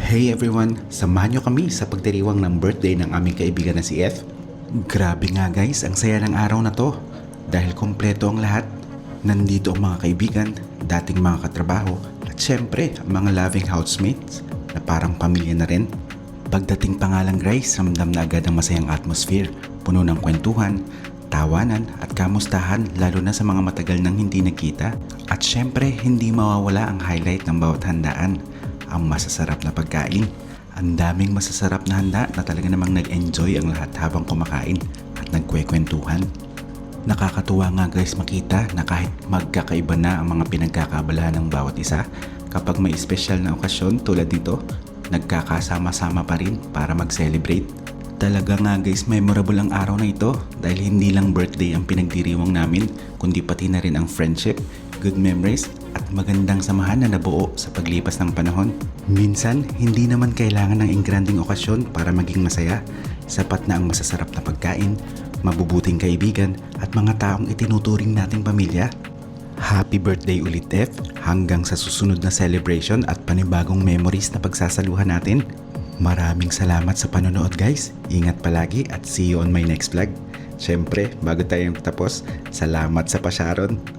Hey everyone! Samahan nyo kami sa pagdiriwang ng birthday ng aming kaibigan na si F. Grabe nga guys, ang saya ng araw na to. Dahil kompleto ang lahat. Nandito ang mga kaibigan, dating mga katrabaho, at syempre ang mga loving housemates na parang pamilya na rin. Pagdating pa nga lang guys, ramdam na agad ang masayang atmosphere, puno ng kwentuhan, tawanan at kamustahan lalo na sa mga matagal nang hindi nagkita. At syempre hindi mawawala ang highlight ng bawat handaan, ang masasarap na pagkain. Ang daming masasarap na handa na talaga namang nag-enjoy ang lahat habang kumakain at nagkwekwentuhan. Nakakatuwa nga guys makita na kahit magkakaiba na ang mga pinagkakabalahan ng bawat isa, kapag may special na okasyon tulad nito, nagkakasama-sama pa rin para mag-celebrate. Talaga nga guys, memorable ang araw na ito dahil hindi lang birthday ang pinagdiriwang namin, kundi pati na rin ang friendship, good memories at magandang samahan na nabuo sa paglipas ng panahon. Minsan, hindi naman kailangan ng ingranding okasyon para maging masaya. Sapat na ang masasarap na pagkain, mabubuting kaibigan at mga taong itinuturing nating pamilya. Happy birthday ulit F, hanggang sa susunod na celebration at panibagong memories na pagsasaluhan natin. Maraming salamat sa panonood guys. Ingat palagi at see you on my next vlog. Siyempre, bago tayong tapos, salamat sa pasyaron.